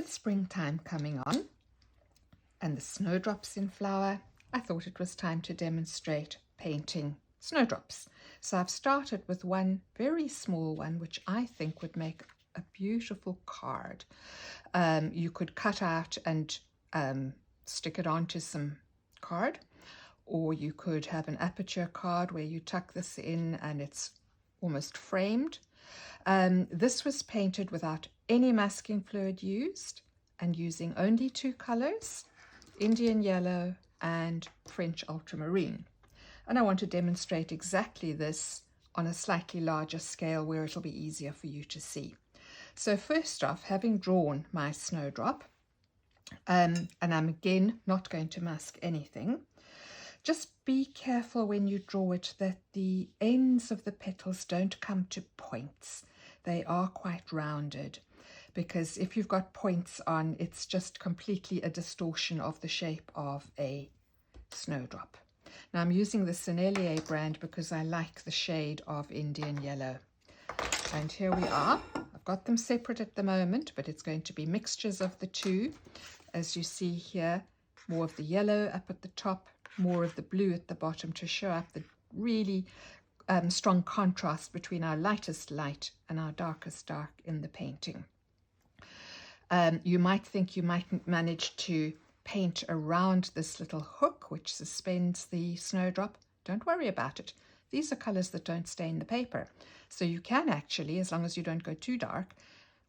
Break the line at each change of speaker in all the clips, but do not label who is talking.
With springtime coming on and the snowdrops in flower, I thought it was time to demonstrate painting snowdrops. So I've started with one very small one, which I think would make a beautiful card. You could cut out and stick it onto some card, or you could have an aperture card where you tuck this in and it's almost framed. This was painted without any masking fluid used and using only two colors, Indian yellow and French ultramarine. And I want to demonstrate exactly this on a slightly larger scale where it'll be easier for you to see. So first off, having drawn my snowdrop, and I'm again not going to mask anything, just be careful when you draw it that the ends of the petals don't come to points. They are quite rounded, because if you've got points on, it's just completely a distortion of the shape of a snowdrop. Now I'm using the Sennelier brand because I like the shade of Indian yellow. And here we are. I've got them separate at the moment, but it's going to be mixtures of the two. As you see here, more of the yellow up at the top, more of the blue at the bottom to show up the really strong contrast between our lightest light and our darkest dark in the painting. You might think you might manage to paint around this little hook which suspends the snowdrop. Don't worry about it. These are colors that don't stain the paper. So you can actually, as long as you don't go too dark,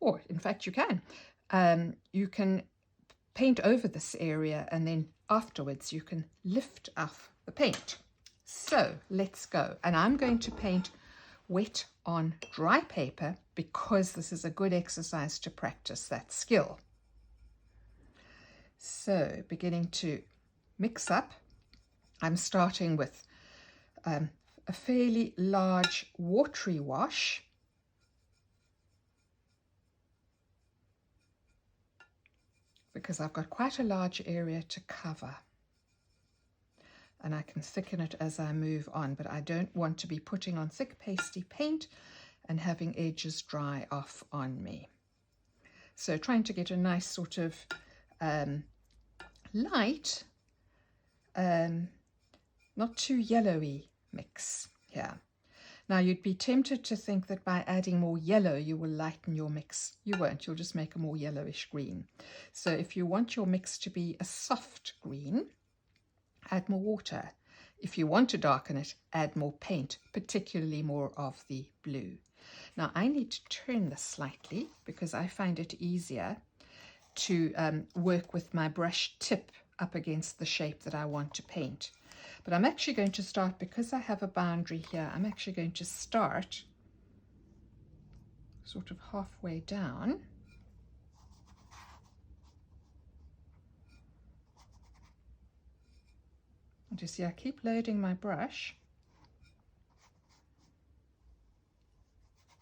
or in fact you can paint over this area and then afterwards you can lift off the paint. So let's go. And I'm going to paint wet on dry paper because this is a good exercise to practice that skill. So beginning to mix up, I'm starting with a fairly large watery wash. Because I've got quite a large area to cover. And I can thicken it as I move on, but I don't want to be putting on thick pasty paint and having edges dry off on me. So trying to get a nice sort of light, not too yellowy mix here. Now you'd be tempted to think that by adding more yellow you will lighten your mix. You won't, you'll just make a more yellowish green. So if you want your mix to be a soft green, add more water. If you want to darken it, add more paint, particularly more of the blue. Now I need to turn this slightly because I find it easier to work with my brush tip up against the shape that I want to paint. But I'm actually going to start, because I have a boundary here, I'm actually going to start sort of halfway down. And you see, I keep loading my brush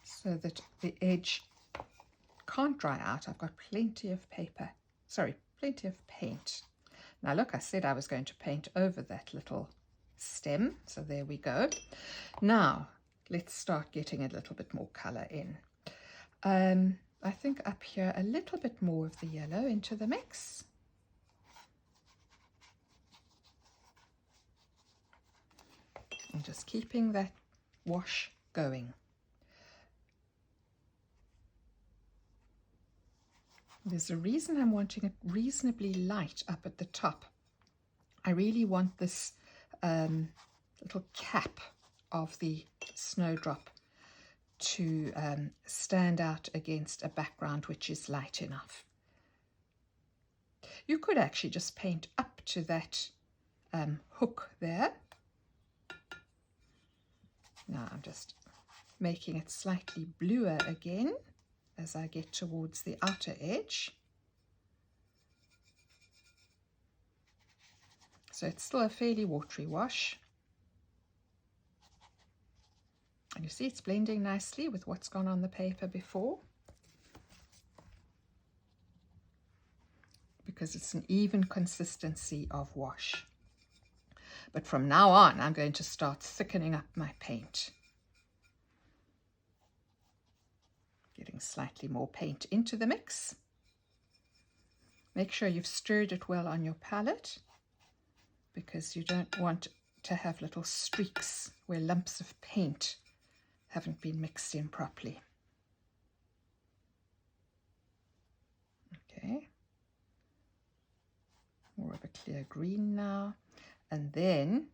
so that the edge can't dry out. I've got plenty of paper, sorry, plenty of paint. Now look, I said I was going to paint over that little stem, so there we go. Now let's start getting a little bit more color in. I think up here a little bit more of the yellow into the mix. And just keeping that wash going. There's a reason I'm wanting it reasonably light up at the top. I really want this little cap of the snowdrop to stand out against a background which is light enough. You could actually just paint up to that hook there. Now I'm just making it slightly bluer again as I get towards the outer edge. So it's still a fairly watery wash. And you see it's blending nicely with what's gone on the paper before, because it's an even consistency of wash. But from now on, I'm going to start thickening up my paint. Getting slightly more paint into the mix. Make sure you've stirred it well on your palette, because you don't want to have little streaks where lumps of paint haven't been mixed in properly. Okay, more of a clear green now, and then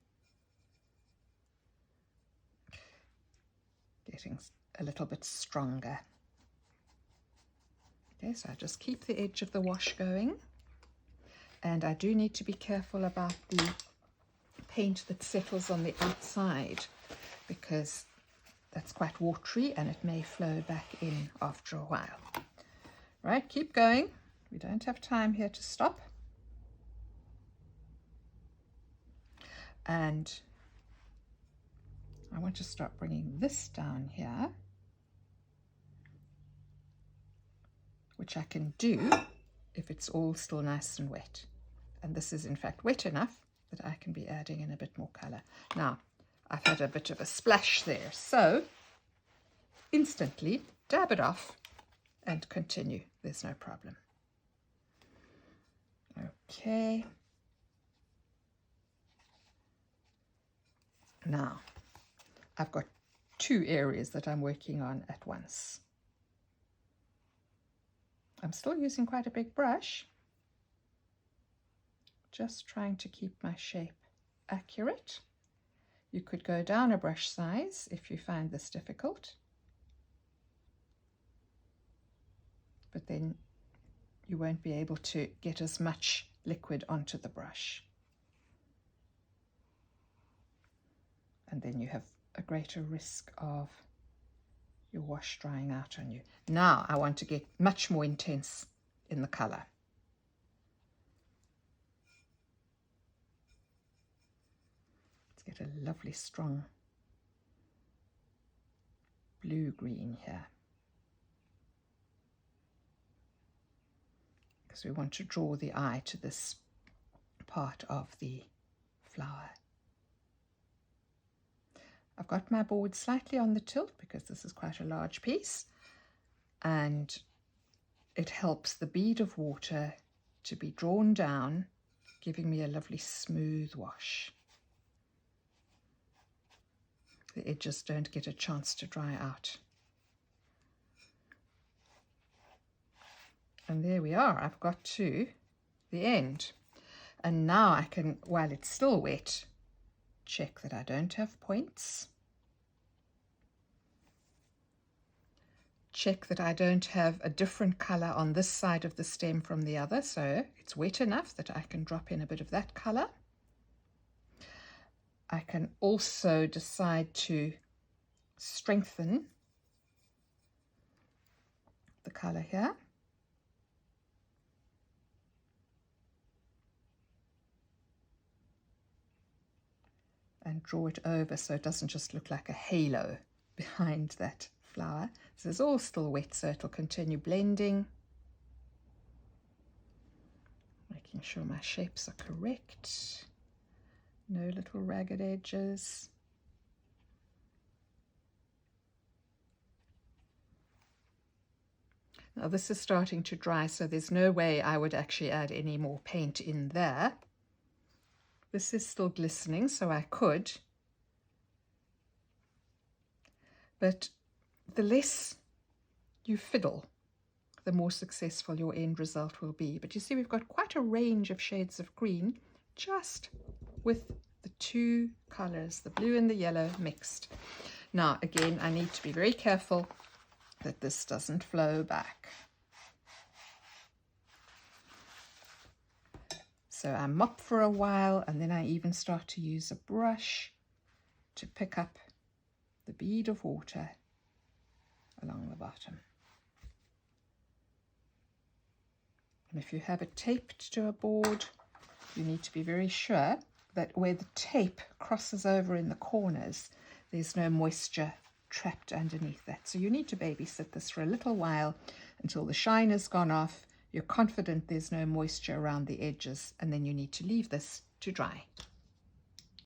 getting a little bit stronger. Okay, so I just keep the edge of the wash going, and I do need to be careful about the paint that settles on the outside, because that's quite watery and it may flow back in after a while. Right, keep going. We don't have time here to stop. And I want to start bringing this down here, which I can do if it's all still nice and wet. And this is in fact wet enough that I can be adding in a bit more color. Now, I've had a bit of a splash there, so instantly dab it off and continue. There's no problem. Okay. Now, I've got two areas that I'm working on at once. I'm still using quite a big brush, just trying to keep my shape accurate. You could go down a brush size if you find this difficult, but then you won't be able to get as much liquid onto the brush. And then you have a greater risk of your wash drying out on you. Now I want to get much more intense in the color. Let's get a lovely strong blue-green here, because we want to draw the eye to this part of the flower. I've got my board slightly on the tilt because this is quite a large piece, and it helps the bead of water to be drawn down, giving me a lovely smooth wash. The edges don't get a chance to dry out. And there we are, I've got to the end. And now I can, while it's still wet, check that I don't have points. Check that I don't have a different color on this side of the stem from the other, so it's wet enough that I can drop in a bit of that color. I can also decide to strengthen the color here. And draw it over so it doesn't just look like a halo behind that flower. This is all still wet, so it'll continue blending. Making sure my shapes are correct. No little ragged edges. Now this is starting to dry, so there's no way I would actually add any more paint in there. This is still glistening, so I could. But the less you fiddle, the more successful your end result will be. But you see, we've got quite a range of shades of green, just with the two colors, the blue and the yellow, mixed. Now, again, I need to be very careful that this doesn't flow back. So I mop for a while, and then I even start to use a brush to pick up the bead of water along the bottom. And if you have it taped to a board, you need to be very sure that where the tape crosses over in the corners, there's no moisture trapped underneath that. So you need to babysit this for a little while until the shine has gone off. You're confident there's no moisture around the edges, and then you need to leave this to dry.